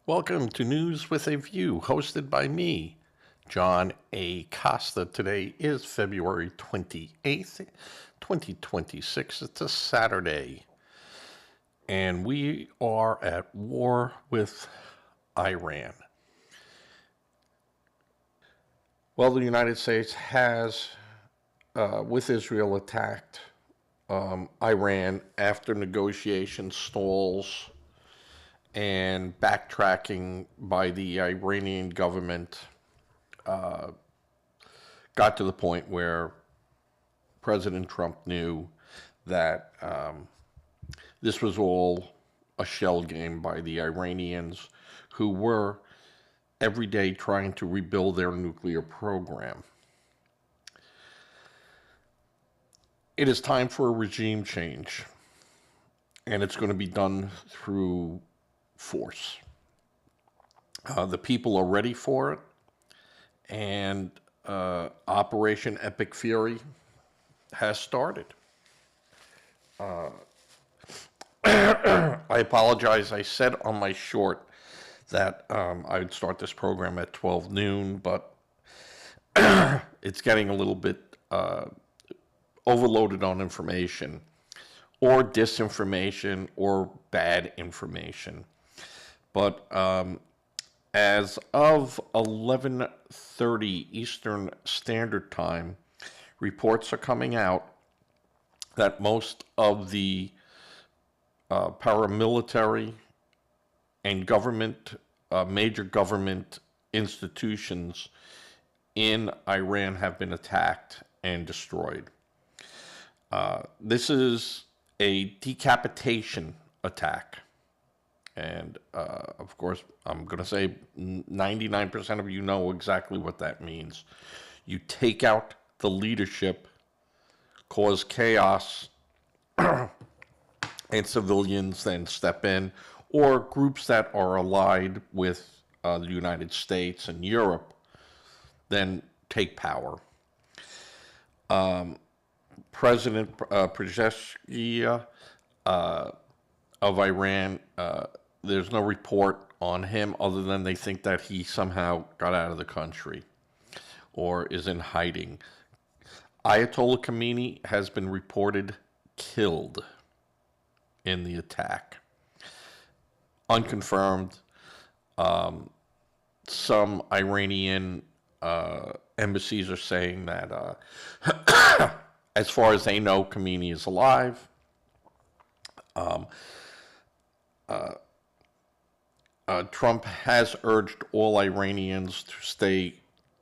Welcome to News with a View, hosted by me, John A. Costa. Today is February 28th, 2026. It's a Saturday, and we are at war with Iran. Well, the United States has, with Israel, attacked Iran after negotiation stalls and backtracking by the Iranian government got to the point where President Trump knew that this was all a shell game by the Iranians, who were every day trying to rebuild their nuclear program. It is time for a regime change, and it's going to be done through force. The people are ready for it, and Operation Epic Fury has started. I apologize. I said on my short that I would start this program at 12 noon, but it's getting a little bit overloaded on information, or disinformation, or bad information. But as of 11:30 Eastern Standard Time, reports are coming out that most of the paramilitary and major government institutions in Iran have been attacked and destroyed. This is a decapitation attack. And, of course, I'm going to say 99% of you know exactly what that means. You take out the leadership, cause chaos, and civilians then step in, or groups that are allied with the United States and Europe then take power. President Pezeshkian of Iran, there's no report on him other than they think that he somehow got out of the country or is in hiding. Ayatollah Khomeini has been reported killed in the attack. Unconfirmed. Some Iranian embassies are saying that, as far as they know, Khomeini is alive. Trump has urged all Iranians to stay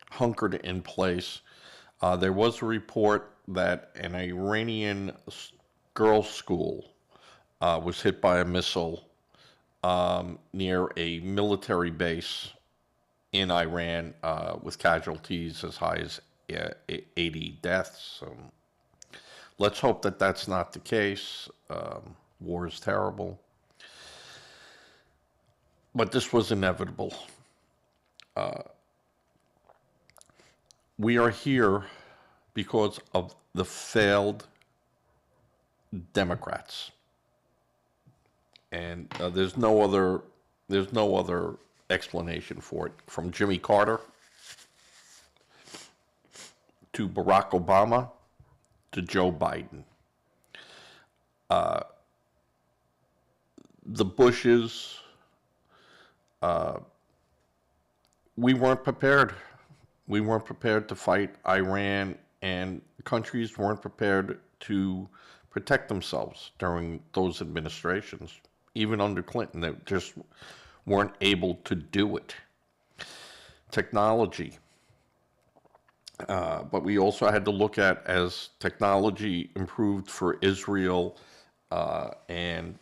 hunkered in place. There was a report that an Iranian girls' school was hit by a missile near a military base in Iran, with casualties as high as 80 deaths. Let's hope that that's not the case. War is terrible. But this was inevitable. We are here because of the failed Democrats, and there's no other explanation for it. From Jimmy Carter to Barack Obama to Joe Biden, the Bushes. We weren't prepared. We weren't prepared to fight Iran, and countries weren't prepared to protect themselves during those administrations. Even under Clinton, they just weren't able to do it. Technology. But we also had to look at, as technology improved for Israel, and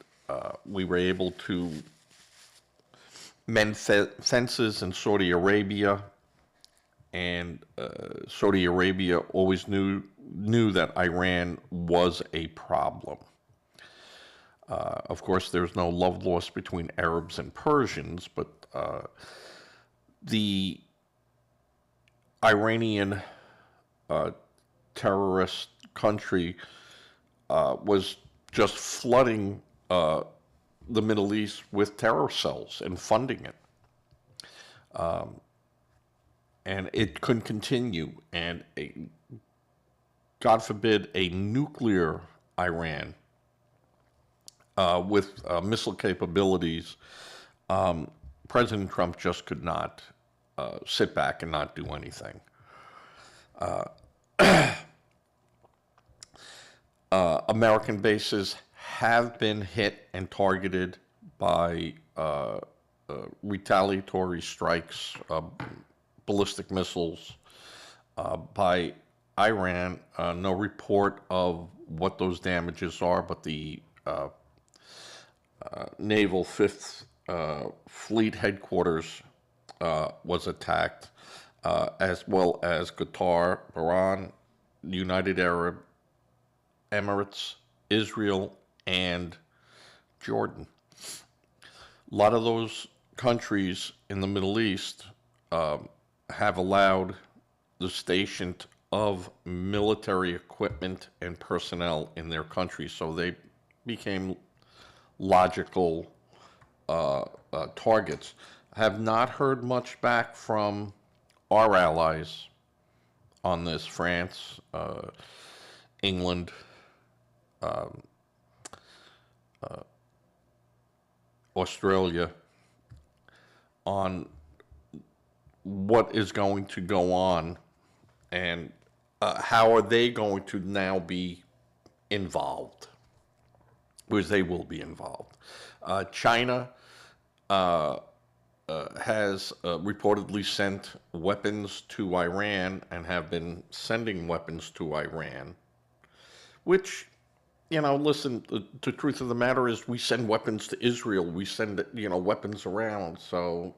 we were able to mend fences in Saudi Arabia, and Saudi Arabia always knew that Iran was a problem. Of course, there's no love lost between Arabs and Persians, but the Iranian terrorist country was just flooding the Middle East with terror cells and funding it. And it couldn't continue. And God forbid a nuclear Iran with missile capabilities, President Trump just could not sit back and not do anything. American bases have been hit and targeted by retaliatory strikes, ballistic missiles by Iran. No report of what those damages are, but the Naval Fifth Fleet headquarters was attacked, as well as Qatar, Bahrain, United Arab Emirates, Israel, and Jordan. A lot of those countries in the Middle East have allowed the station of military equipment and personnel in their country, so they became logical targets. I have not heard much back from our allies on this: France, England, Australia, on what is going to go on and how are they going to now be involved, because they will be involved. China has reportedly sent weapons to Iran and have been sending weapons to Iran, which, listen, the truth of the matter is we send weapons to Israel. We send, weapons around. So,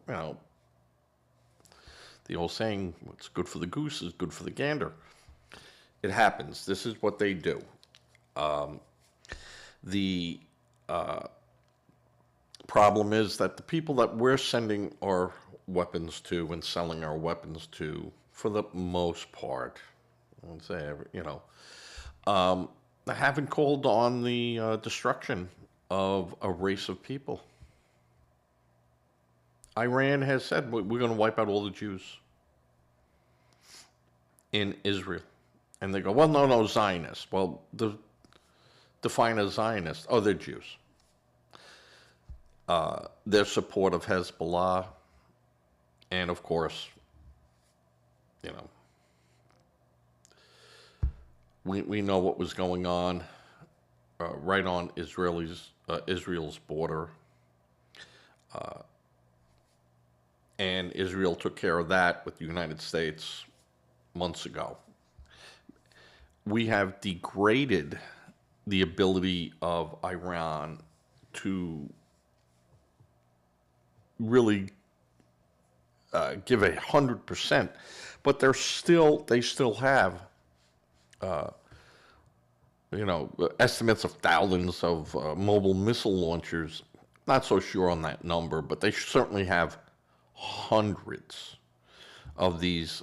the old saying, what's good for the goose is good for the gander. It happens. This is what they do. The problem is that the people that we're sending our weapons to and selling our weapons to, for the most part, I would say, haven't called on the destruction of a race of people. Iran has said we're going to wipe out all the Jews in Israel. And they go, well, no, Zionists. Well, define a Zionist. Oh, they're Jews. Their support of Hezbollah, and of course, we know what was going on right on Israel's border, and Israel took care of that with the United States months ago. We have degraded the ability of Iran to really give 100%, but they still have estimates of thousands of mobile missile launchers. Not so sure on that number, but they certainly have hundreds of these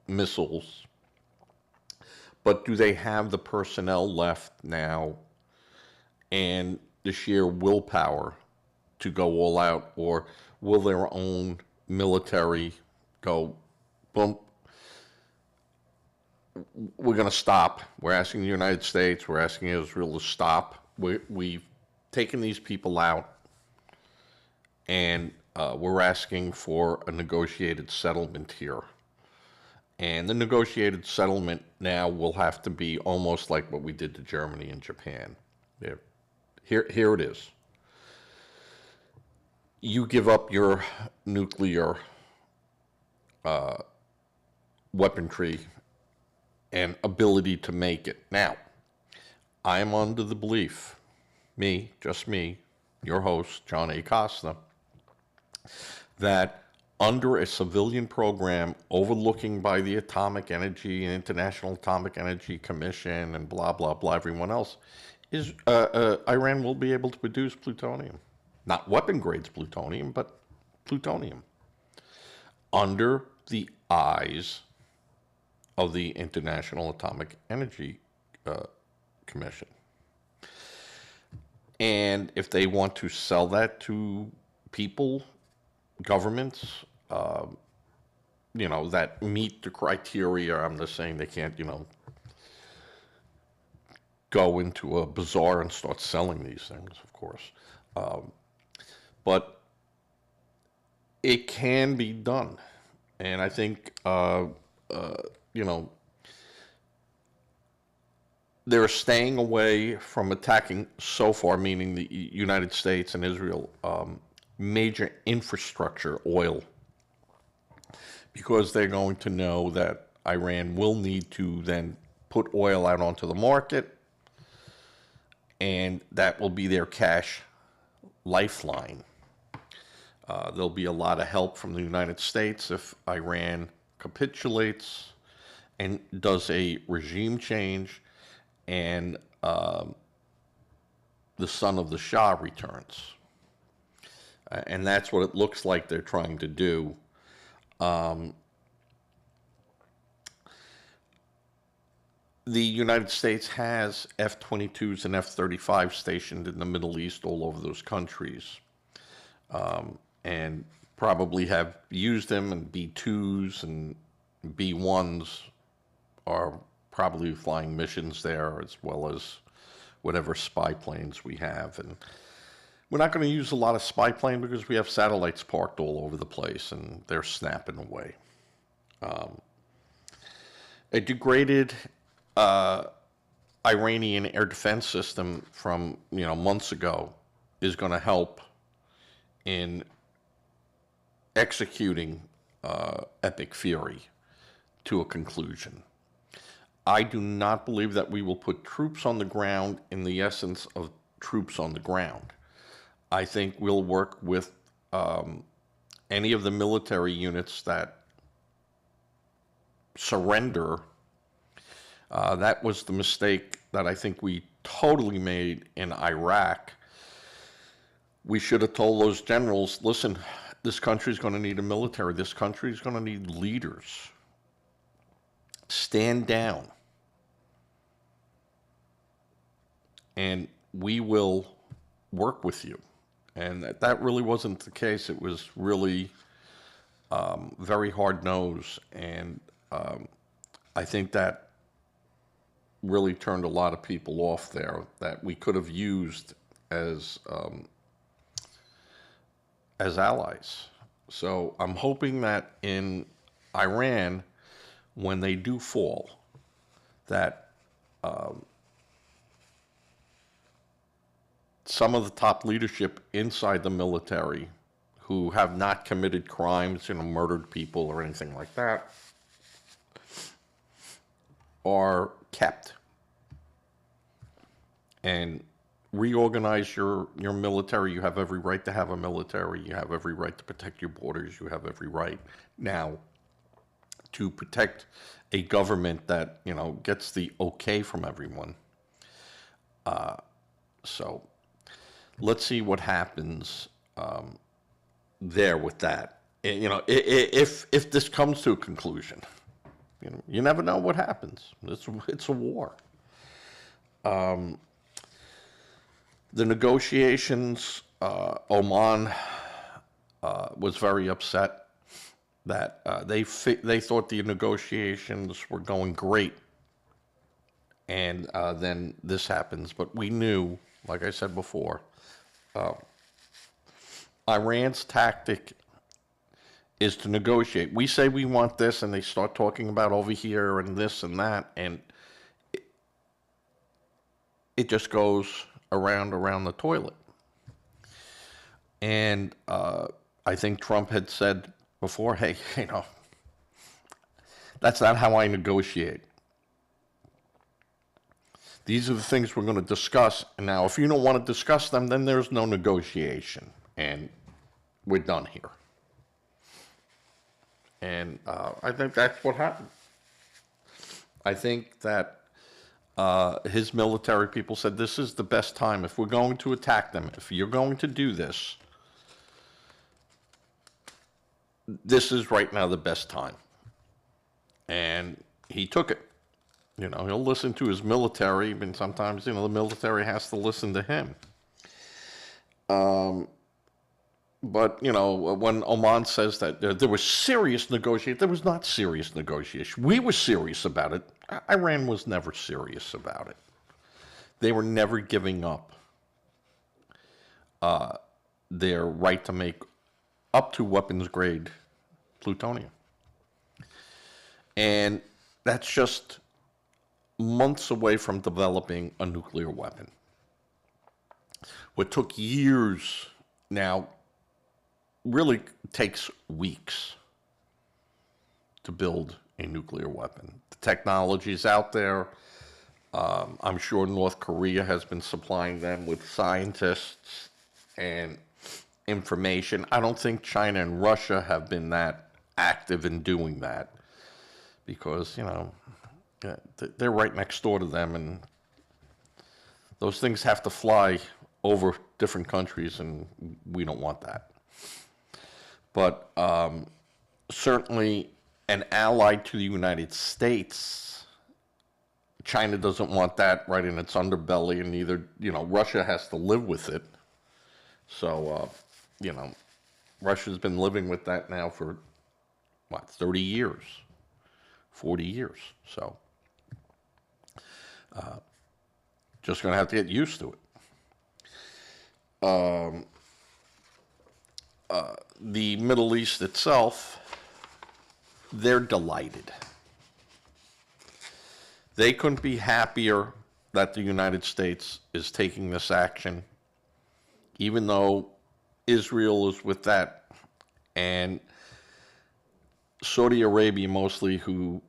missiles. But do they have the personnel left now and the sheer willpower to go all out, or will their own military go, boom, we're going to stop. We're asking the United States, we're asking Israel to stop. We've taken these people out, and we're asking for a negotiated settlement here. And the negotiated settlement now will have to be almost like what we did to Germany and Japan. Here it is. You give up your nuclear weaponry and ability to make it. Now, I am under the belief, just me, your host, John A. Costa, that under a civilian program overlooking by the Atomic Energy and International Atomic Energy Commission and blah, blah, blah, everyone else, is Iran will be able to produce plutonium. Not weapon-grade plutonium, but plutonium. Under the eyes of the International Atomic Energy Commission. And if they want to sell that to people, governments, that meet the criteria. I'm just saying they can't, go into a bazaar and start selling these things, of course. But it can be done. And I think, you know, they're staying away from attacking so far, meaning the United States and Israel, major infrastructure, oil, because they're going to know that Iran will need to then put oil out onto the market, and that will be their cash lifeline. There'll be a lot of help from the United States if Iran capitulates and does a regime change, and the son of the Shah returns. And that's what it looks like they're trying to do. The United States has F-22s and F-35s stationed in the Middle East all over those countries, and probably have used them, and B-2s and B-1s are probably flying missions there, as well as whatever spy planes we have. And we're not going to use a lot of spy plane because we have satellites parked all over the place, and they're snapping away. A degraded Iranian air defense system from months ago is going to help in executing Epic Fury to a conclusion. I do not believe that we will put troops on the ground in the essence of troops on the ground. I think we'll work with any of the military units that surrender. That was the mistake that I think we totally made in Iraq. We should have told those generals, listen, this country is going to need a military. This country is going to need leaders. Stand down. And we will work with you. And that really wasn't the case. It was really very hard-nosed. And I think that really turned a lot of people off there that we could have used as allies. So I'm hoping that in Iran, when they do fall, that some of the top leadership inside the military who have not committed crimes, murdered people or anything like that, are kept. And reorganize your military. You have every right to have a military. You have every right to protect your borders. You have every right now to protect a government that, gets the okay from everyone. So let's see what happens there with that. If this comes to a conclusion, you never know what happens. It's a war. The negotiations, Oman was very upset that they thought the negotiations were going great, and then this happens. But we knew, like I said before, Iran's tactic is to negotiate. We say we want this, and they start talking about over here and this and that, and it just goes around the toilet. And I think Trump had said before, hey, that's not how I negotiate. These are the things we're going to discuss. And now, if you don't want to discuss them, then there's no negotiation. And we're done here. And I think that's what happened. I think that his military people said, this is the best time. If we're going to attack them, if you're going to do this, this is right now the best time. And he took it. He'll listen to his military, and sometimes, the military has to listen to him. But, you know, when Oman says that there was serious negotiation, there was not serious negotiation. We were serious about it. Iran was never serious about it. They were never giving up their right to make up to weapons grade plutonium. And that's just months away from developing a nuclear weapon. What took years now really takes weeks to build a nuclear weapon. The technology is out there. I'm sure North Korea has been supplying them with scientists and information. I don't think China and Russia have been that active in doing that because, you know, they're right next door to them, and those things have to fly over different countries, and we don't want that. But certainly an ally to the United States, China doesn't want that right in its underbelly, and neither, you know, Russia has to live with it. So, you know, Russia's been living with that now for, what, 30 years, 40 years. So, just going to have to get used to it. The Middle East itself, they're delighted. They couldn't be happier that the United States is taking this action, even though Israel is with that, and Saudi Arabia mostly, who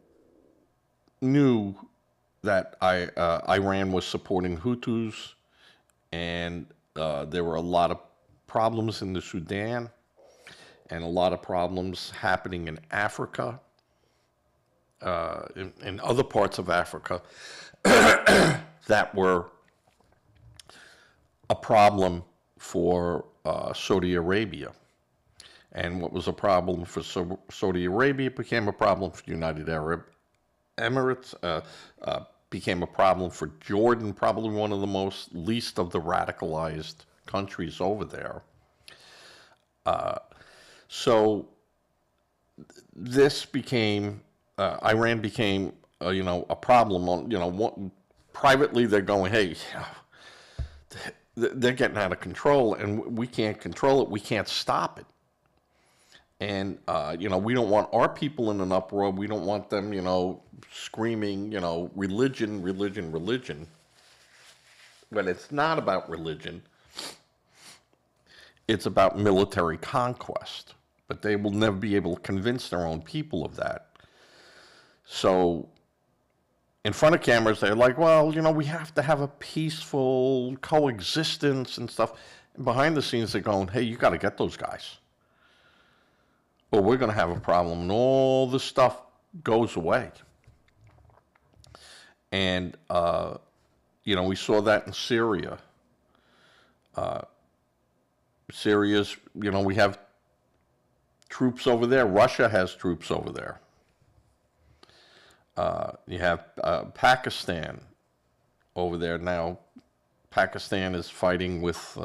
knew that Iran was supporting Hutus, and there were a lot of problems in the Sudan, and a lot of problems happening in Africa, in other parts of Africa, that were a problem for Saudi Arabia. And what was a problem for Saudi Arabia became a problem for United Arab Emirates, became a problem for Jordan, probably one of the least of the radicalized countries over there. So this became, Iran became, you know, a problem. On, you know, privately they're going, hey, they're getting out of control, and we can't control it. We can't stop it. And, you know, we don't want our people in an uproar. We don't want them, you know, screaming, you know, religion, religion, religion. But it's not about religion. It's about military conquest. But they will never be able to convince their own people of that. So in front of cameras, they're like, well, you know, we have to have a peaceful coexistence and stuff. And behind the scenes, they're going, hey, you got to get those guys, or we're going to have a problem, and all this stuff goes away. And, you know, we saw that in Syria. Syria's, you know, we have troops over there. Russia has troops over there. You have Pakistan over there now. Pakistan is fighting with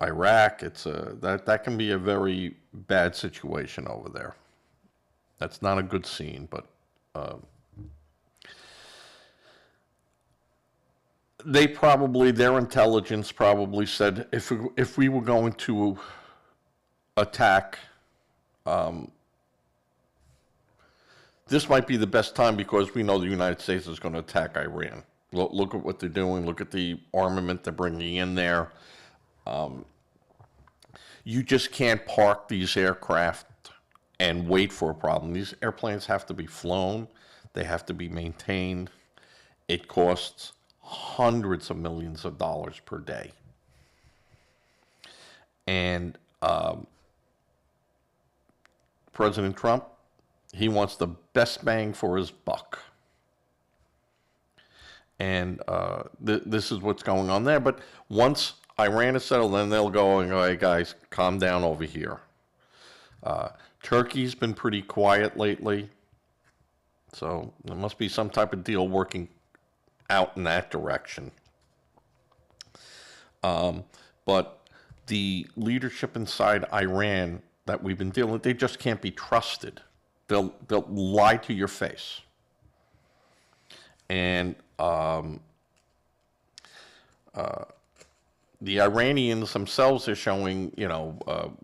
Iraq. It's that can be a very bad situation over there. That's not a good scene, but their intelligence probably said if we were going to attack, this might be the best time because we know the United States is going to attack Iran. Look at what they're doing. Look at the armament they're bringing in there. You just can't park these aircraft and wait for a problem. These airplanes have to be flown. They have to be maintained. It costs hundreds of millions of dollars per day. And President Trump, he wants the best bang for his buck. And this is what's going on there. But once Iran is settled, then they'll go, all right, guys, calm down over here. Turkey's been pretty quiet lately. So there must be some type of deal working out in that direction. But the leadership inside Iran that we've been dealing with, they just can't be trusted. They'll lie to your face. And the Iranians themselves are showing,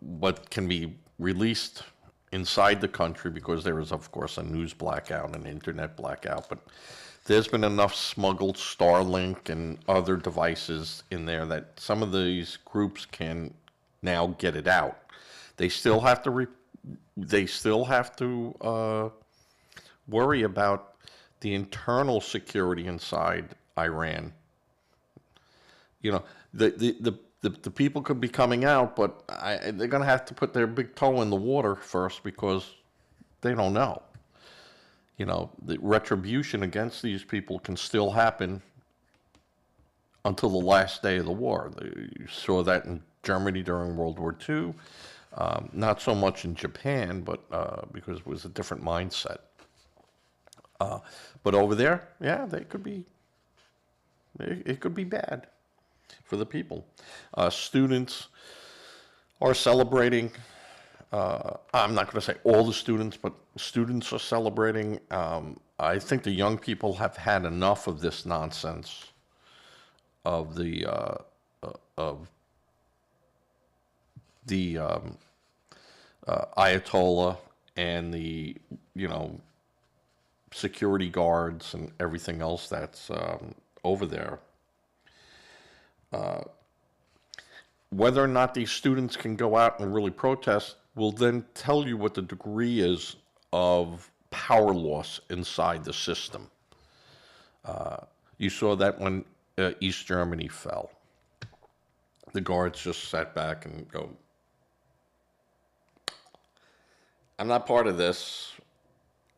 what can be released inside the country, because there is, of course, a news blackout and internet blackout. But there's been enough smuggled Starlink and other devices in there that some of these groups can now get it out. They still have to worry about the internal security inside Iran. You know, the people could be coming out, but they're going to have to put their big toe in the water first, because they don't know. The retribution against these people can still happen until the last day of the war. You saw that in Germany during World War II. Not so much in Japan, but because it was a different mindset. But over there, yeah, it could be bad for the people. Students are celebrating. I'm not going to say all the students, but students are celebrating. I think the young people have had enough of this nonsense of the Ayatollah and the security guards and everything else that's over there. Whether or not these students can go out and really protest will then tell you what the degree is of power loss inside the system. You saw that when East Germany fell. The guards just sat back and go, I'm not part of this,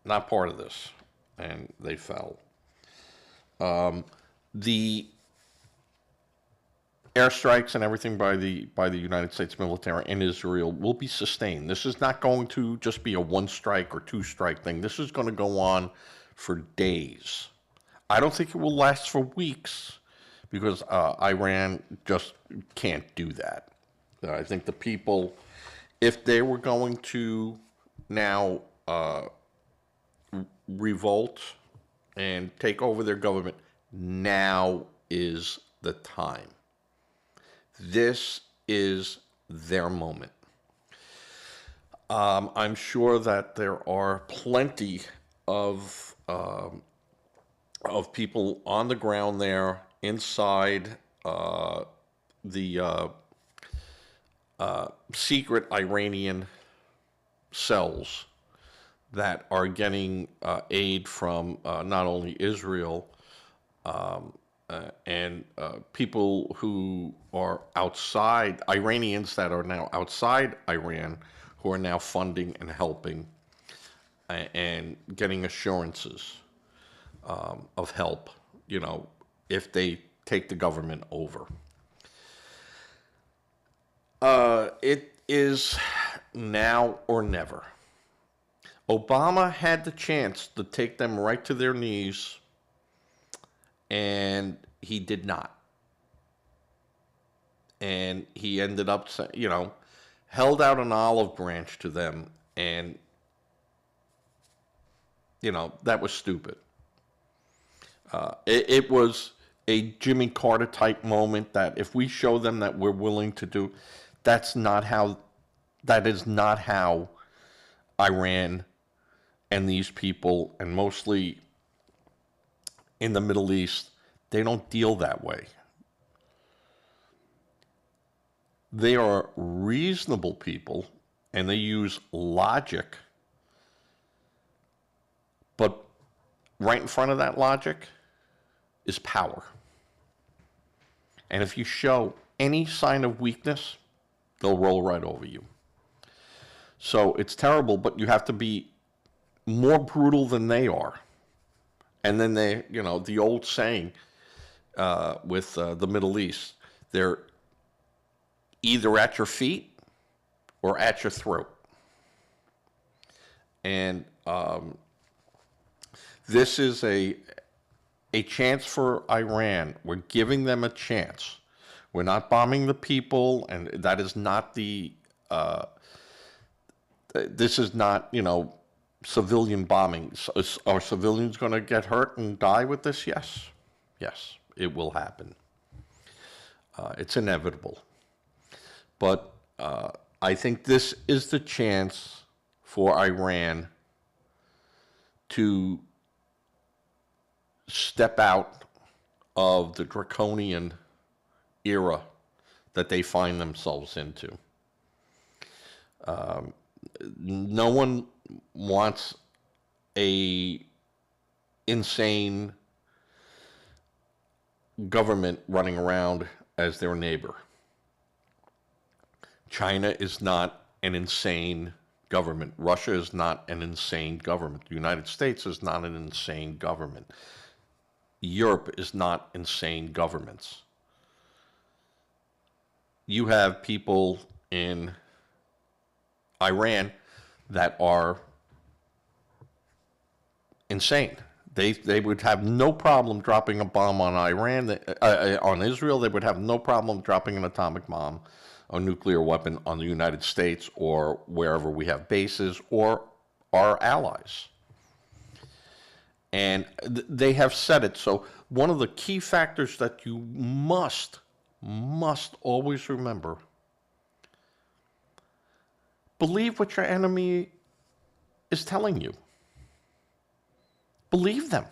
not part of this. And they fell. The airstrikes and everything by the United States military in Israel will be sustained. This is not going to just be a one-strike or two-strike thing. This is going to go on for days. I don't think it will last for weeks, because Iran just can't do that. I think the people, if they were going to now revolt and take over their government, now is the time. This is their moment. I'm sure that there are plenty of people on the ground there inside the secret Iranian cells that are getting aid from not only Israel and people who are outside, Iranians that are now outside Iran, who are now funding and helping and getting assurances of help, if they take the government over. It is now or never. Obama had the chance to take them right to their knees, and he did not. And he ended up, held out an olive branch to them, and, that was stupid. It was a Jimmy Carter type moment that if we show them that we're willing to do, that is not how Iran and these people, and mostly in the Middle East, they don't deal that way. They are reasonable people, and they use logic, but right in front of that logic is power. And if you show any sign of weakness, they'll roll right over you. So it's terrible, but you have to be more brutal than they are. And then they, the old saying with the Middle East, they're either at your feet or at your throat. And this is a chance for Iran. We're giving them a chance. We're not bombing the people, and that is not this is not, civilian bombing. Are civilians going to get hurt and die with this? Yes. Yes, it will happen. It's inevitable. But I think this is the chance for Iran to step out of the draconian era that they find themselves into. No one wants a insane government running around as their neighbor. China is not an insane government. Russia is not an insane government. The United States is not an insane government. Europe is not insane governments. You have people in Iran that are insane. They would have no problem dropping a bomb on Iran, on Israel. They would have no problem dropping an atomic bomb or nuclear weapon on the United States or wherever we have bases or our allies. And they have said it. So one of the key factors that you must always remember: believe what your enemy is telling you. Believe them.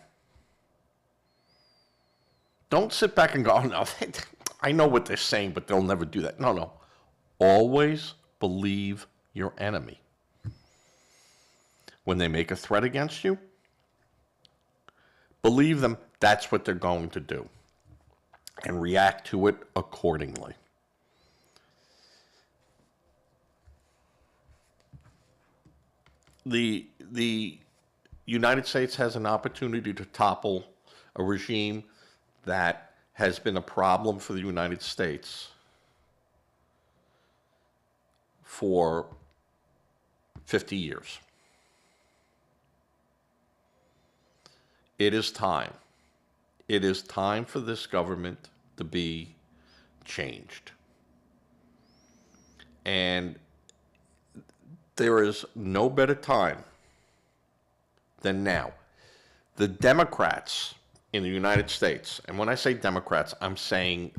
Don't sit back and go, oh, no, I know what they're saying, but they'll never do that. No. Always believe your enemy. When they make a threat against you, believe them. That's what they're going to do. And react to it accordingly. The United States has an opportunity to topple a regime that has been a problem for the United States for 50 years. It is time. It is time for this government to be changed. And there is no better time than now. The Democrats in the United States, and when I say Democrats, I'm saying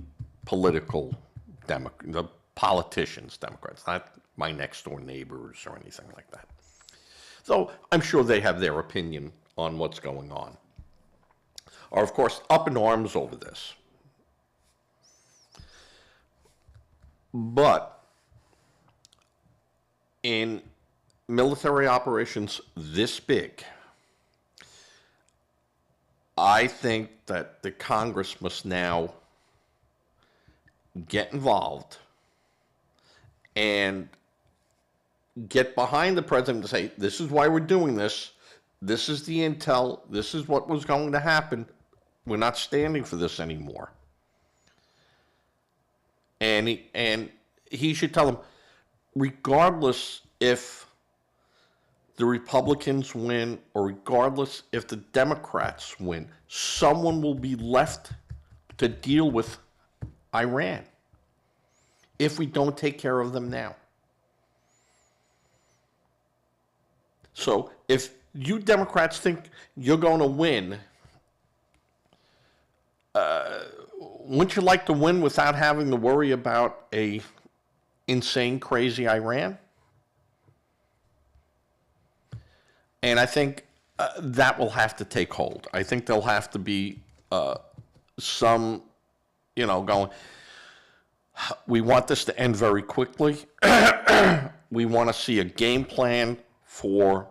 the politicians, Democrats, not my next door neighbors or anything like that. So I'm sure they have their opinion on what's going on, are of course up in arms over this. But in military operations this big, I think that the Congress must now get involved and get behind the president to say, this is why we're doing this. This is the intel. This is what was going to happen. We're not standing for this anymore. And he should tell them, regardless if the Republicans win or regardless if the Democrats win, someone will be left to deal with Iran if we don't take care of them now. So if you Democrats think you're going to win, wouldn't you like to win without having to worry about a insane, crazy Iran? And I think that will have to take hold. I think there'll have to be some, going, we want this to end very quickly. We want to see a game plan for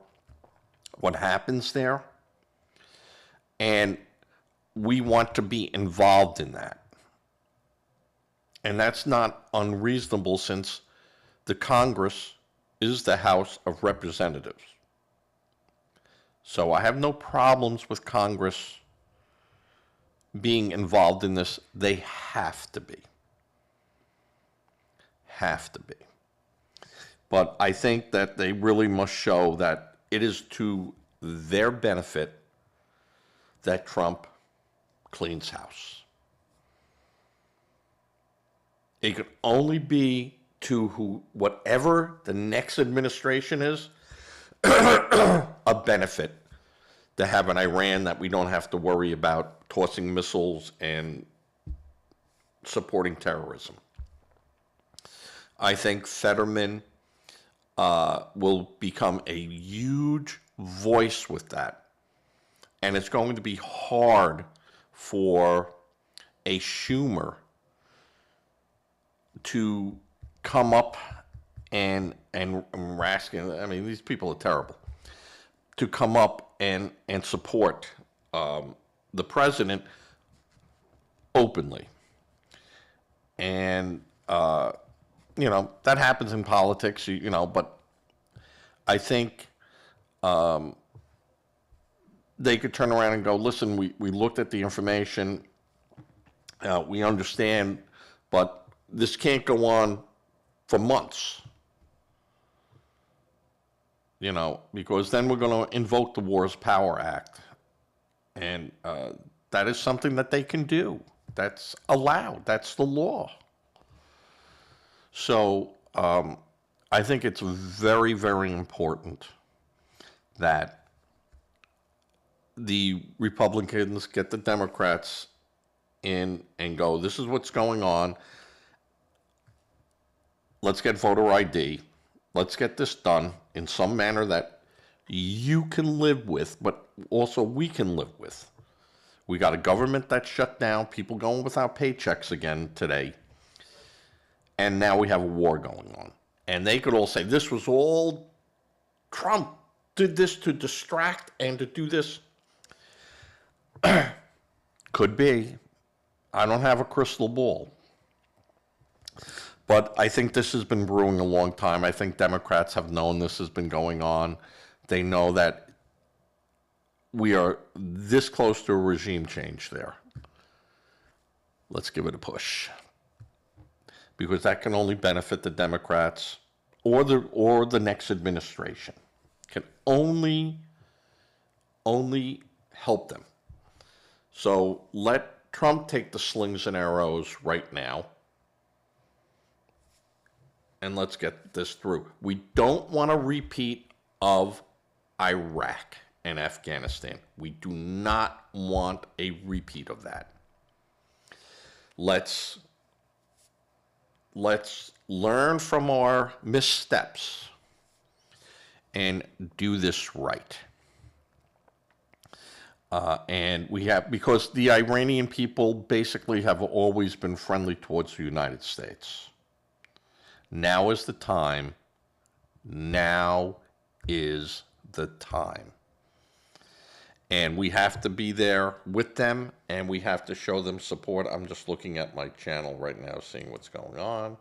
what happens there. And we want to be involved in that. And that's not unreasonable since the Congress is the House of Representatives. So I have no problems with Congress being involved in this. They have to be. Have to be. But I think that they really must show that it is to their benefit that Trump cleans house. It could only be to whatever the next administration is, a benefit to have an Iran that we don't have to worry about tossing missiles and supporting terrorism. I think Fetterman will become a huge voice with that. And it's going to be hard for a Schumer to come up and Raskin, I mean, these people are terrible, to come up and support the president openly. And, that happens in politics, but I think they could turn around and go, listen, we looked at the information, we understand, but this can't go on for months. Because then we're going to invoke the Wars Power Act. And that is something that they can do. That's allowed. That's the law. So I think it's very, very important that the Republicans get the Democrats in and go, this is what's going on. Let's get voter ID. Let's get this done in some manner that you can live with, but also we can live with. We got a government that's shut down, people going without paychecks again today, and now we have a war going on. And they could all say, this was all Trump did this to distract and to do this. Could be. I don't have a crystal ball. But I think this has been brewing a long time. I think Democrats have known this has been going on. They know that we are this close to a regime change there. Let's give it a push. Because that can only benefit the Democrats or the next administration. Can only help them. So let Trump take the slings and arrows right now. And let's get this through. We don't want a repeat of Iraq and Afghanistan. We do not want a repeat of that. Let's learn from our missteps and do this right. And we have, because the Iranian people basically have always been friendly towards the United States. Now is the time. Now is the time. And we have to be there with them, and we have to show them support. I'm just looking at my channel right now, seeing what's going on.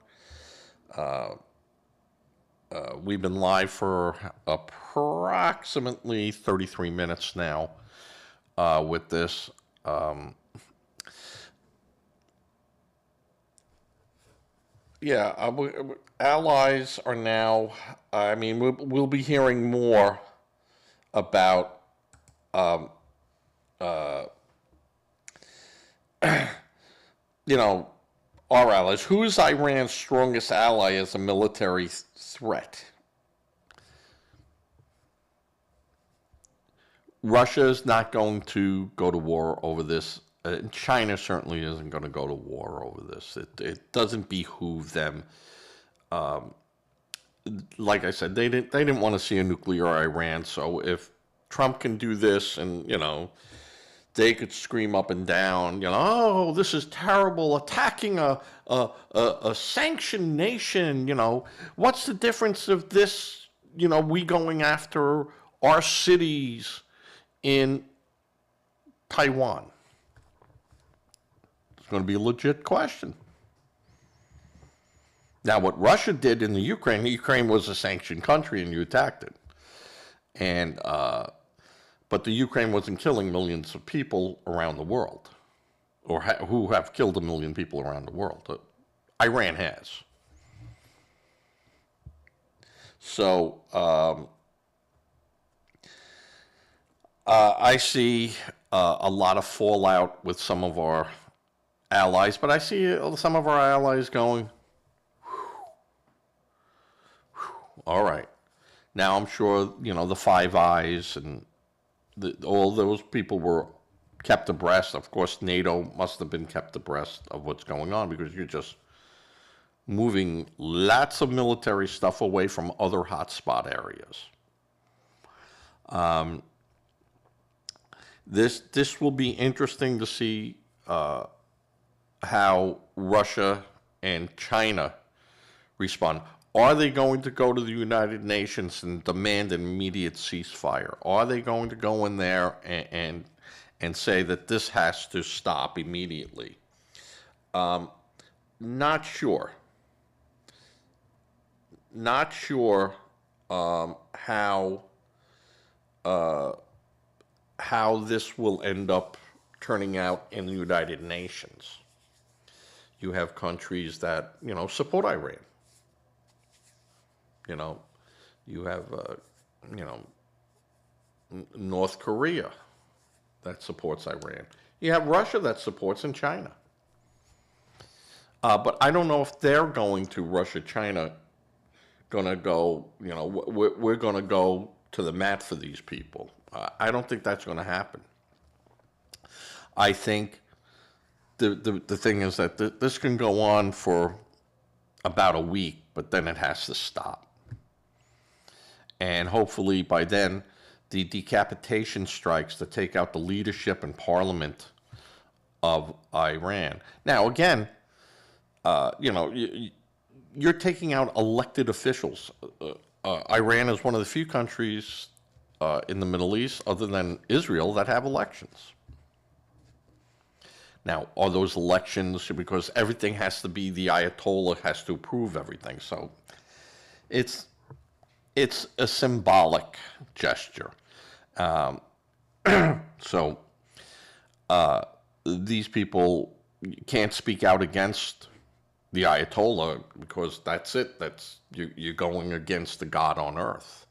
We've been live for approximately 33 minutes now with this. Allies are now, I mean, we'll be hearing more about our allies. Who is Iran's strongest ally as a military threat? Russia is not going to go to war over this. China certainly isn't going to go to war over this. It doesn't behoove them. Like I said, they didn't want to see a nuclear Iran. So if Trump can do this, and they could scream up and down, oh, this is terrible, attacking a sanctioned nation. What's the difference of this? We going after our cities in Taiwan. It's going to be a legit question. Now, what Russia did in the Ukraine was a sanctioned country, and you attacked it. And but the Ukraine wasn't killing millions of people around the world, or who have killed 1 million people around the world. Iran has. So I see a lot of fallout with some of our allies, but I see some of our allies going, all right. Now I'm sure, the Five Eyes and all those people were kept abreast. Of course, NATO must have been kept abreast of what's going on because you're just moving lots of military stuff away from other hotspot areas. This will be interesting to see how Russia and China respond. Are they going to go to the United Nations and demand an immediate ceasefire? Are they going to go in there and say that this has to stop immediately? Not sure. Not sure how this will end up turning out in the United Nations. You have countries that support Iran. You have North Korea that supports Iran. You have Russia that supports in China. But I don't know if they're going to Russia, China, going to go, we're going to go to the mat for these people. I don't think that's going to happen. I think the thing is that this can go on for about a week, but then it has to stop. And hopefully by then, the decapitation strikes to take out the leadership and parliament of Iran. Now, again, you're taking out elected officials. Iran is one of the few countries in the Middle East, other than Israel, that have elections. Now, are those elections, because everything has to be, the Ayatollah has to approve everything. So it's a symbolic gesture. So these people can't speak out against the Ayatollah because that's it. You're going against the God on earth.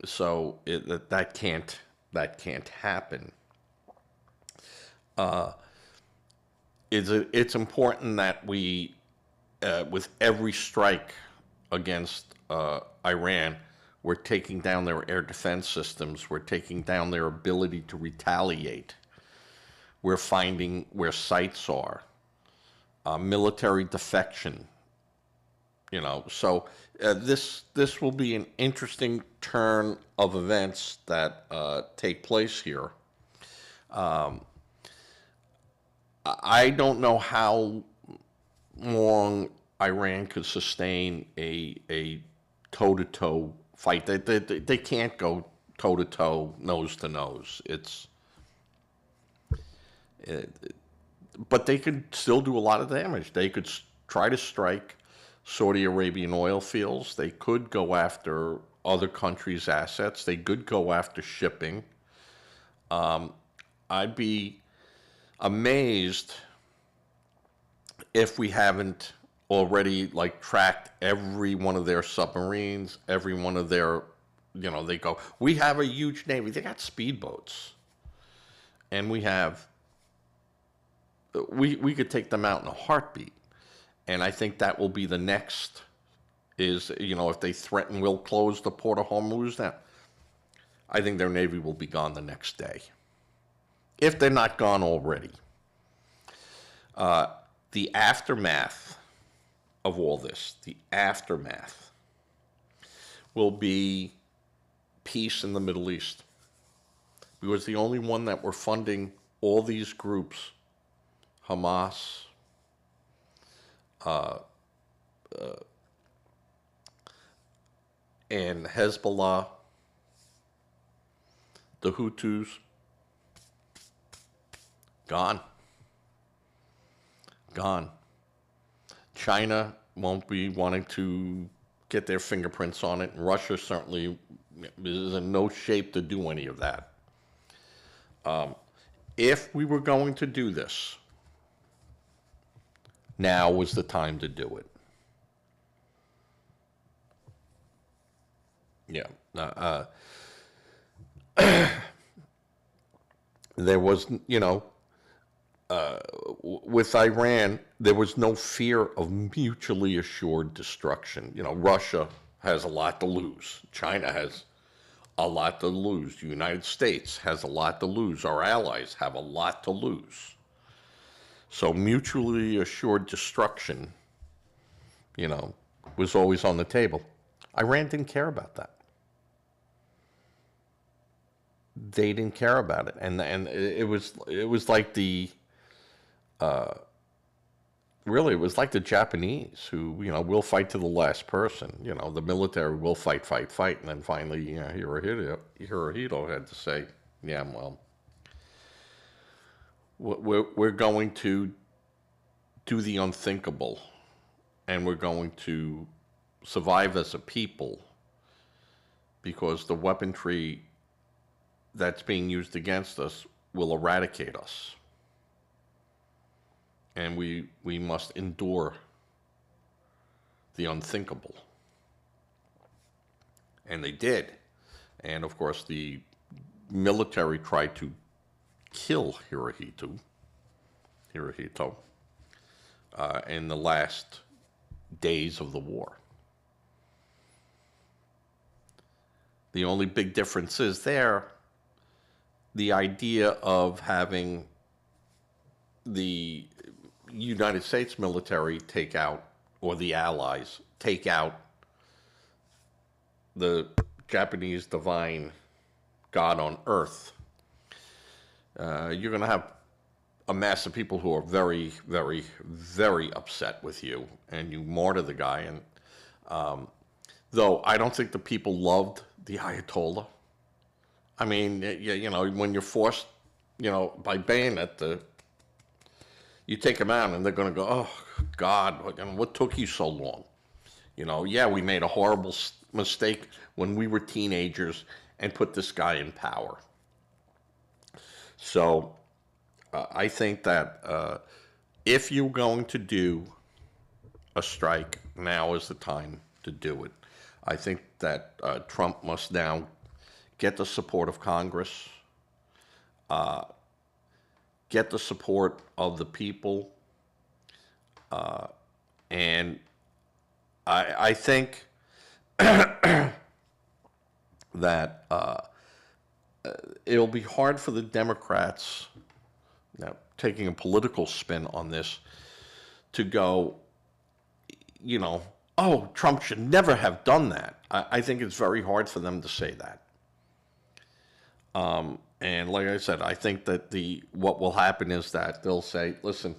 So that can't happen. It's important that we, with every strike against Iran, we're taking down their air defense systems. We're taking down their ability to retaliate. We're finding where sites are. Military defection. So this will be an interesting turn of events that take place here. I don't know how long Iran could sustain a toe-to-toe fight. They can't go toe-to-toe, nose-to-nose. But they could still do a lot of damage. They could try to strike Saudi Arabian oil fields. They could go after other countries' assets. They could go after shipping. I'd be amazed if we haven't already tracked every one of their submarines, every one of their, they go, we have a huge navy. They got speedboats, and we could take them out in a heartbeat. And I think that will be the next is, if they threaten, we'll close the port of Hormuz now. I think their navy will be gone the next day, if they're not gone already. The aftermath of all this, will be peace in the Middle East. Because the only one that we're funding all these groups, Hamas, and Hezbollah, the Hutus, gone. China won't be wanting to get their fingerprints on it, and Russia certainly is in no shape to do any of that. If we were going to do this, now was the time to do it. Yeah. There was, with Iran, there was no fear of mutually assured destruction. Russia has a lot to lose. China has a lot to lose. The United States has a lot to lose. Our allies have a lot to lose. So mutually assured destruction, was always on the table. Iran didn't care about that. They didn't care about it, and it was like really, it was like the Japanese who, will fight to the last person. The military will fight, fight, fight, and then finally, Hirohito had to say, yeah, well, we're going to do the unthinkable, and we're going to survive as a people because the weaponry that's being used against us will eradicate us. And we must endure the unthinkable. And they did. And of course, the military tried to kill Hirohito in the last days of the war. The only big difference is there, the idea of having the United States military take out, or the Allies take out, the Japanese divine God on earth. You're going to have a mass of people who are very, very, very upset with you, and you martyr the guy. And though I don't think the people loved the Ayatollah. I mean, when you're forced, by bayonet, you take them out, and they're going to go, oh, God, what took you so long? Yeah, we made a horrible mistake when we were teenagers and put this guy in power. So I think that if you're going to do a strike, now is the time to do it. I think that Trump must now get the support of Congress, get the support of the people, and I think that it'll be hard for the Democrats, now taking a political spin on this, to go, oh, Trump should never have done that. I think it's very hard for them to say that. And like I said, I think that what will happen is that they'll say, listen,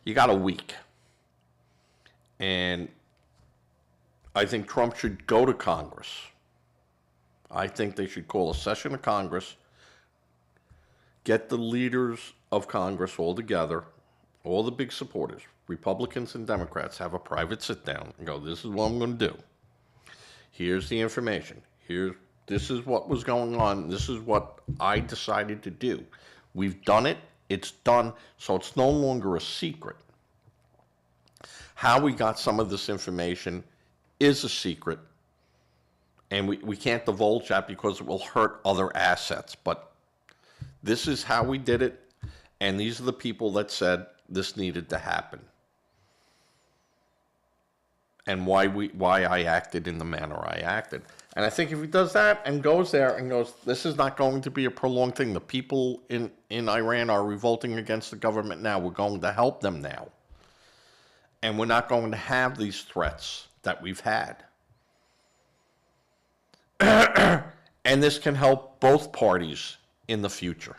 you got a week. And I think Trump should go to Congress. I think they should call a session of Congress, get the leaders of Congress all together, all the big supporters, Republicans and Democrats, have a private sit down and go, this is what I'm going to do. Here's the information. This is what was going on. This is what I decided to do. We've done it. It's done. So it's no longer a secret. How we got some of this information is a secret. And we can't divulge that because it will hurt other assets. But this is how we did it. And these are the people that said this needed to happen. And why I acted in the manner I acted. And I think if he does that and goes there and goes, this is not going to be a prolonged thing. The people in Iran are revolting against the government now. We're going to help them now. And we're not going to have these threats that we've had. And this can help both parties in the future.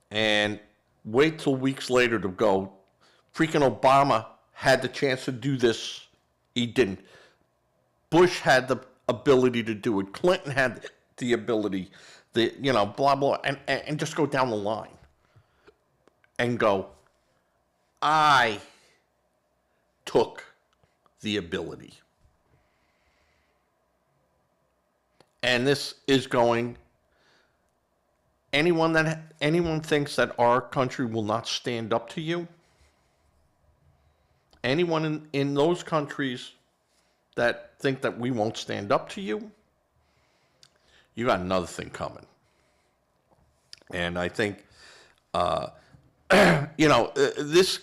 And wait till weeks later to go, freaking Obama had the chance to do this. He didn't. Bush had the ability to do it. Clinton had the ability, blah, blah, and just go down the line and go, I took the ability. And this is going, anyone thinks that our country will not stand up to you, anyone in those countries that think that we won't stand up to you, you got another thing coming. And I think, this,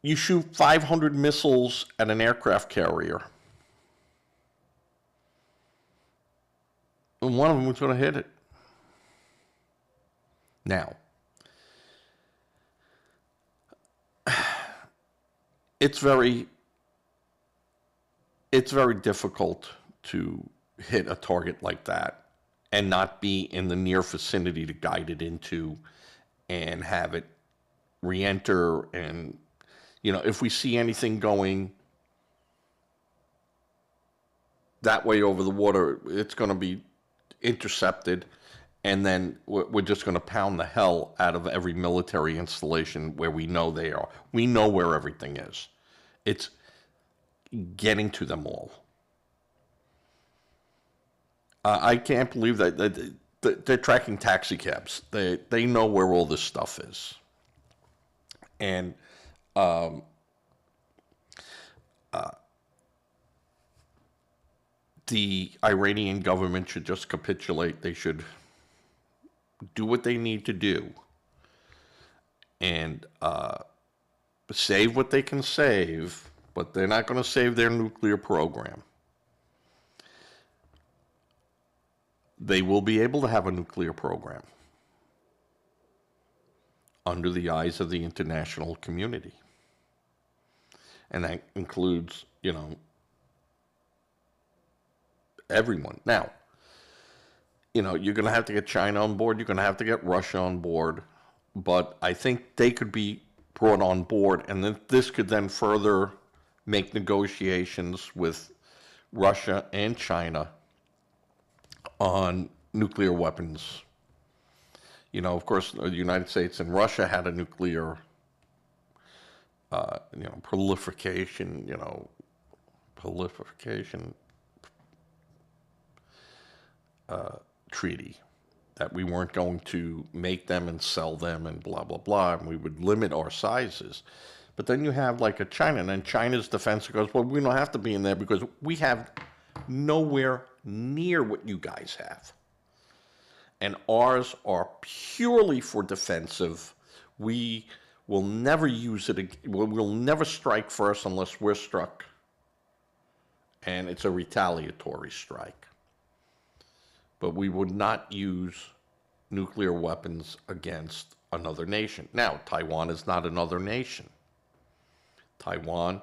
you shoot 500 missiles at an aircraft carrier, and one of them was going to hit it. Now, it's very it's very difficult to hit a target like that and not be in the near vicinity to guide it into and have it re-enter. And if we see anything going that way over the water, it's going to be intercepted, and then we're just going to pound the hell out of every military installation where we know they are. We know where everything is. It's getting to them all. I can't believe that they're tracking taxi cabs. They know where all this stuff is. And the Iranian government should just capitulate. They should do what they need to do and save what they can save, but they're not going to save their nuclear program. They will be able to have a nuclear program under the eyes of the international community. And that includes, everyone. Now, you're going to have to get China on board. You're going to have to get Russia on board. But I think they could be brought on board. And then this could then further make negotiations with Russia and China on nuclear weapons. Of course, the United States and Russia had a nuclear, proliferation treaty, that we weren't going to make them and sell them and blah, blah, blah, and we would limit our sizes. But then you have like a China, and then China's defense goes, well, we don't have to be in there because we have nowhere near what you guys have. And ours are purely for defensive. We will never use it. We'll never strike first unless we're struck. And it's a retaliatory strike. But we would not use nuclear weapons against another nation. Now, Taiwan is not another nation. Taiwan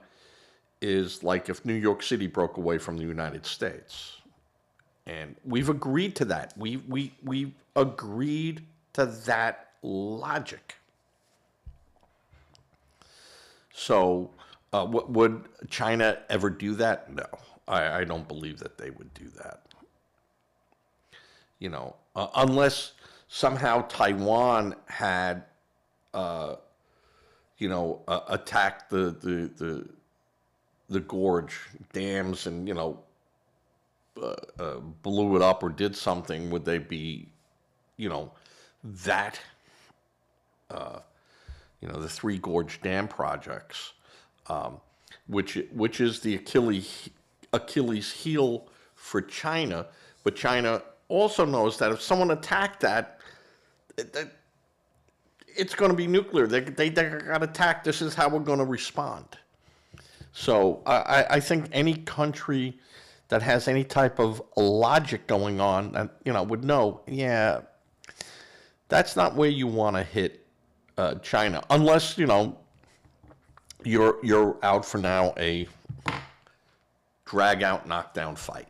is like if New York City broke away from the United States. And we've agreed to that. We've agreed to that logic. So, would China ever do that? No, I don't believe that they would do that. Unless somehow Taiwan had, attacked the gorge dams and blew it up or did something, would they be, that, the Three Gorge Dam projects, which is the Achilles heel for China, but China also knows that if someone attacked that, it's going to be nuclear. They got attacked. This is how we're going to respond. So I think any country that has any type of logic going on, would know, yeah, that's not where you want to hit China, unless you're out for now a drag out knockdown fight.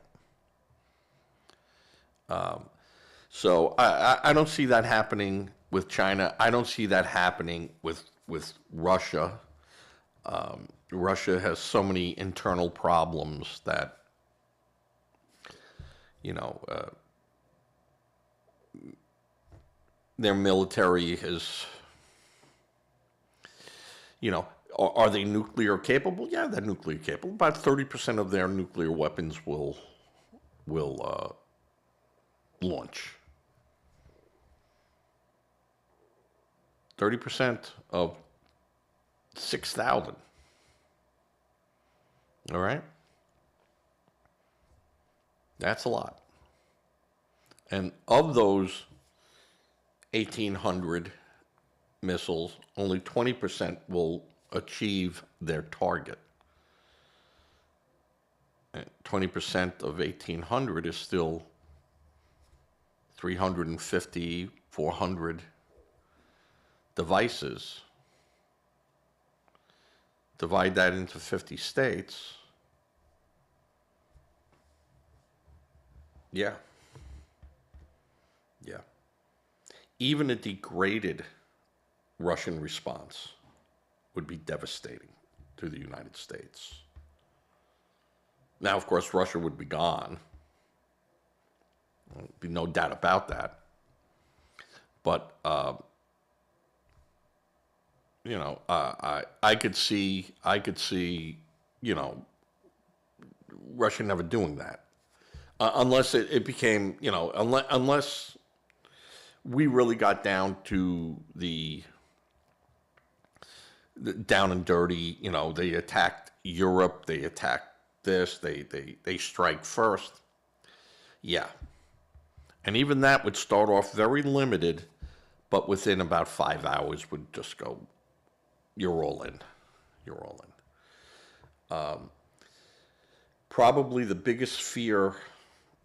So I don't see that happening with China. I don't see that happening with Russia. Russia has so many internal problems that, their military is, are they nuclear capable? Yeah, they're nuclear capable. About 30% of their nuclear weapons will launch. 30% of 6,000. All right? That's a lot. And of those 1,800 missiles, only 20% will achieve their target. 20% of 1,800 is still 350, 400 devices. Divide that into 50 states. Yeah. Yeah. Even a degraded Russian response would be devastating to the United States. Now, of course, Russia would be gone. There'd be no doubt about that. But, I could see, Russia never doing that. Unless it became, unless we really got down to the down and dirty, they attacked Europe, they attacked this, they strike first. Yeah. And even that would start off very limited, but within about 5 hours would just go, you're all in. You're all in. Probably the biggest fear,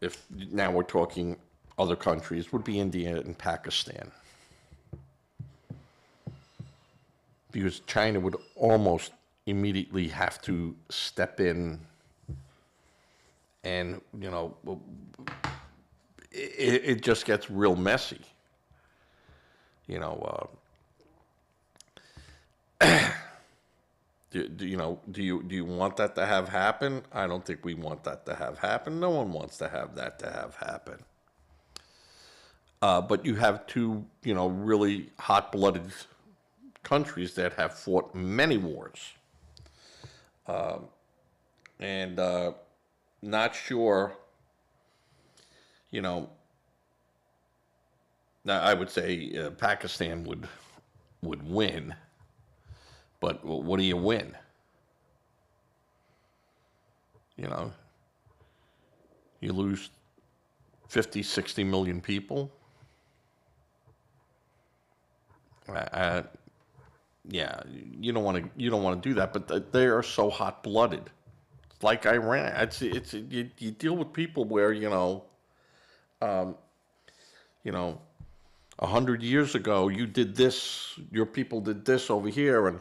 if now we're talking other countries, would be India and Pakistan. Because China would almost immediately have to step in and, it just gets real messy. Do you want that to have happen? I don't think we want that to have happen. No one wants to have that to have happen. But you have two, really hot-blooded countries that have fought many wars. And not sure, now I would say Pakistan would win, but what do you win? You lose 50, 60 million people. Yeah, you don't want to do that, but they are so hot-blooded. It's like Iran. You deal with people where 100 years ago you did this, your people did this over here, and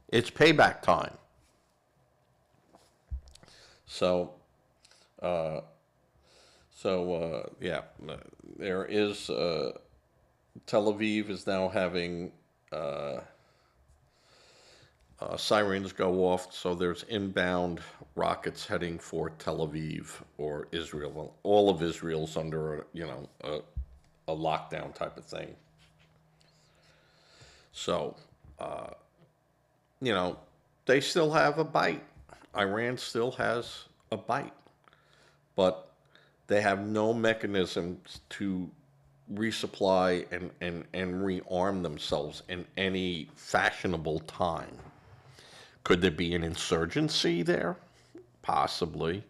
it's payback time. So, yeah, there is. Tel Aviv is now having sirens go off, so there's inbound rockets heading for Tel Aviv or Israel. All of Israel's under a lockdown type of thing. So, they still have a bite. Iran still has a bite, but they have no mechanisms to resupply and rearm themselves in any fashionable time. Could there be an insurgency there? Possibly.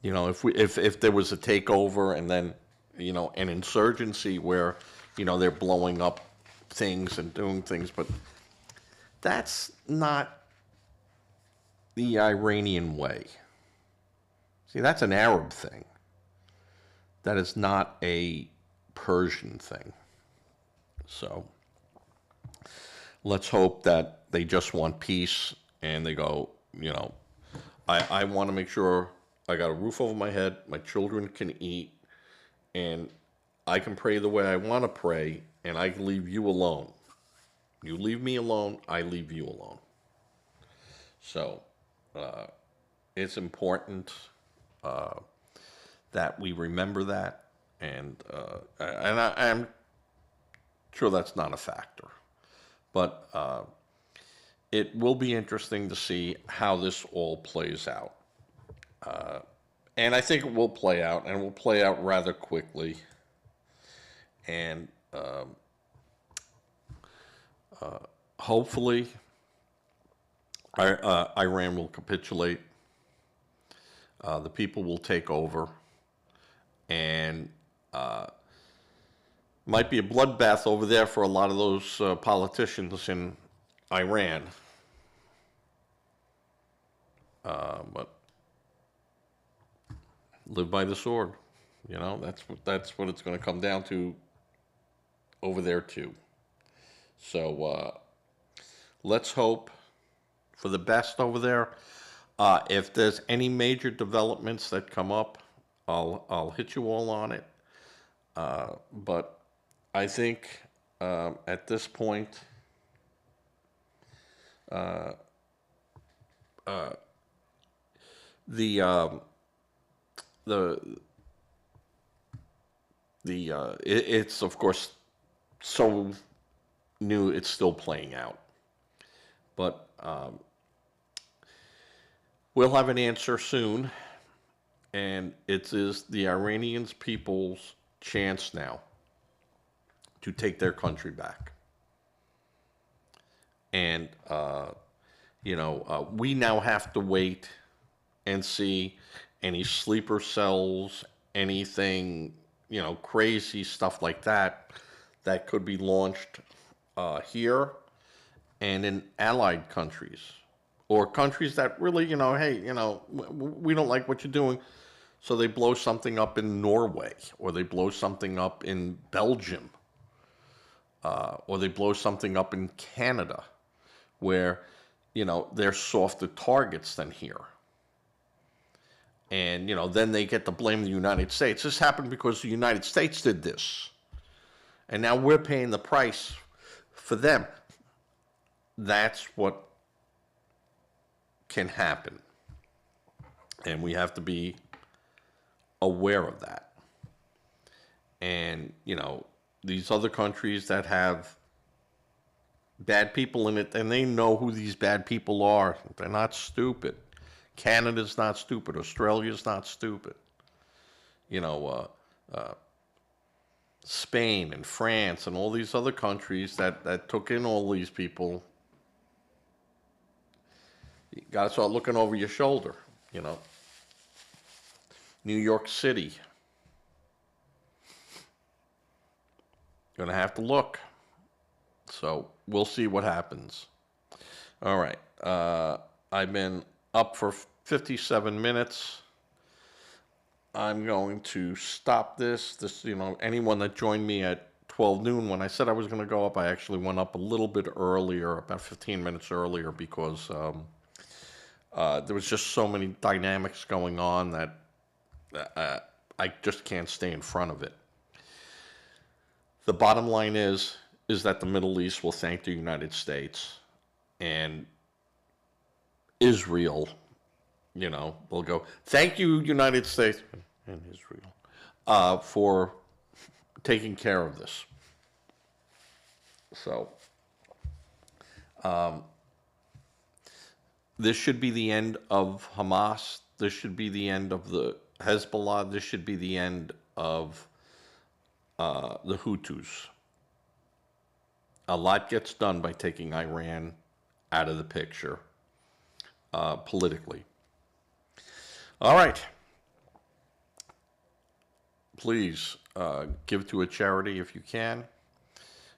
If there was a takeover and then an insurgency where they're blowing up things and doing things, but that's not the Iranian way. See, that's an Arab thing. That is not a Persian thing. So let's hope that they just want peace and they go, I want to make sure I got a roof over my head, my children can eat, and I can pray the way I want to pray, and I can leave you alone. You leave me alone, I leave you alone. So it's important that we remember that, and I'm sure that's not a factor. But it will be interesting to see how this all plays out. And I think it will play out, and it will play out rather quickly. And hopefully Iran will capitulate. The people will take over. and might be a bloodbath over there for a lot of those politicians in Iran. But live by the sword. That's what it's going to come down to over there too. So let's hope for the best over there. If there's any major developments that come up, I'll hit you all on it. But I think at this point, the the it's of course so new. It's still playing out, but we'll have an answer soon, and it is the Iranians people's chance now to take their country back. And we now have to wait and see any sleeper cells, anything, crazy stuff like that could be launched here and in allied countries, or countries that really, hey, we don't like what you're doing, so they blow something up in Norway, or they blow something up in Belgium, or they blow something up in Canada, where, they're softer targets than here. And, then they get to blame the United States. This happened because the United States did this. And now we're paying the price for them. That's what can happen. And we have to be aware of that. And, these other countries that have bad people in it, and they know who these bad people are. They're not stupid. Canada's not stupid. Australia's not stupid. Spain and France and all these other countries that took in all these people, you got to start looking over your shoulder, New York City. Going to have to look. So we'll see what happens. All right. I've been up for 57 minutes. I'm going to stop this. Anyone that joined me at 12 noon, when I said I was going to go up, I actually went up a little bit earlier, about 15 minutes earlier, because there was just so many dynamics going on that I just can't stay in front of it. The bottom line is that the Middle East will thank the United States, and Israel, will go, thank you, United States and Israel, for taking care of this. So, this should be the end of Hamas. This should be the end of the Hezbollah. This should be the end of the Hutus. A lot gets done by taking Iran out of the picture politically. All right. Please give to a charity if you can.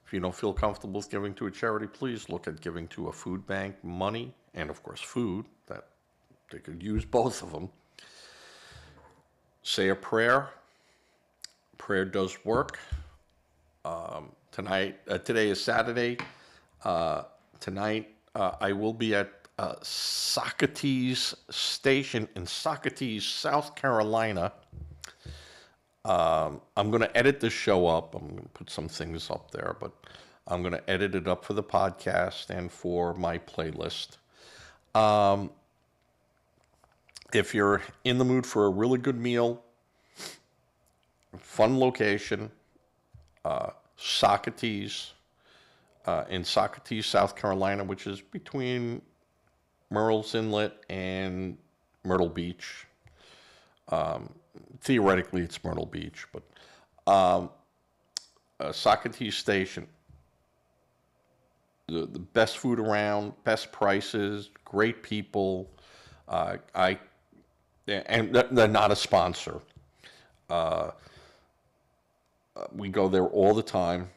If you don't feel comfortable with giving to a charity, please look at giving to a food bank, money, and of course food. That they could use both of them. Say a prayer. Prayer does work. Today is Saturday. Tonight, I will be at Socrates Station in Socrates, South Carolina. I'm going to edit this show up. I'm going to put some things up there, but I'm going to edit it up for the podcast and for my playlist. If you're in the mood for a really good meal, fun location, Socrates, in Socrates, South Carolina, which is between Murrells Inlet and Myrtle Beach. Theoretically, it's Myrtle Beach, but Socrates Station, the best food around, best prices, great people. And they're not a sponsor. We go there all the time.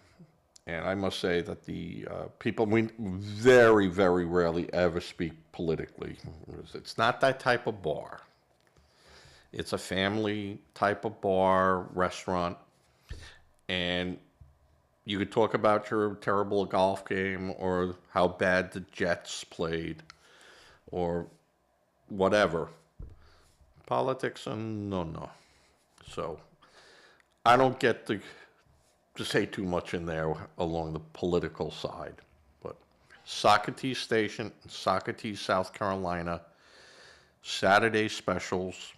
And I must say that the people, we very, very rarely ever speak politically. It's not that type of bar. It's a family type of bar, restaurant. And you could talk about your terrible golf game or how bad the Jets played or whatever. Politics, no, no. So I don't get to say too much in there along the political side. But Socrates Station, Socrates, South Carolina, Saturday specials,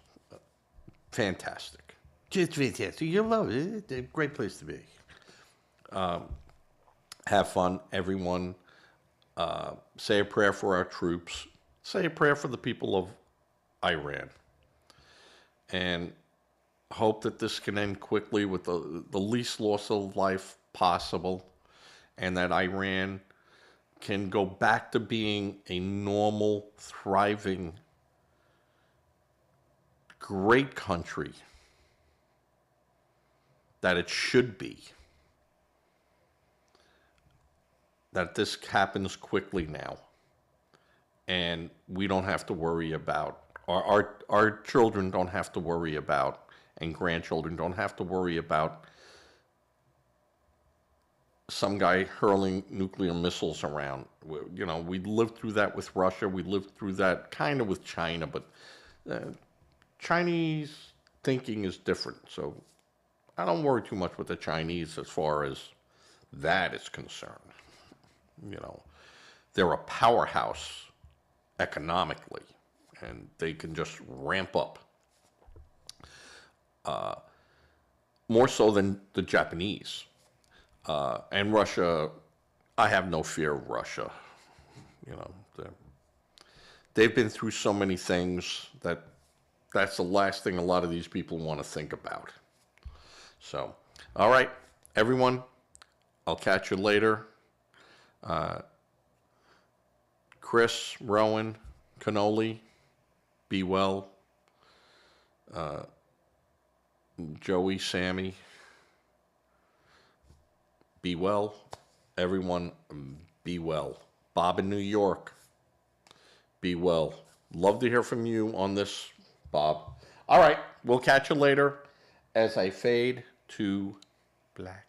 fantastic. Just fantastic. You love it. It's a great place to be. Have fun, everyone. Say a prayer for our troops. Say a prayer for the people of Iran. And hope that this can end quickly with the least loss of life possible, and that Iran can go back to being a normal, thriving, great country that it should be. That this happens quickly now, and we don't have to worry about, our children don't have to worry about, and grandchildren don't have to worry about some guy hurling nuclear missiles around. You know, we lived through that with Russia. We lived through that kind of with China, but Chinese thinking is different. So I don't worry too much with the Chinese as far as that is concerned. You know, they're a powerhouse economically, and they can just ramp up. More so than the Japanese. And Russia, I have no fear of Russia. You know, they've been through so many things that that's the last thing a lot of these people want to think about. So, all right, everyone, I'll catch you later. Chris, Rowan, Cannoli, be well. Joey, Sammy, be well. Everyone, be well. Bob in New York, be well. Love to hear from you on this, Bob. All right, we'll catch you later as I fade to black.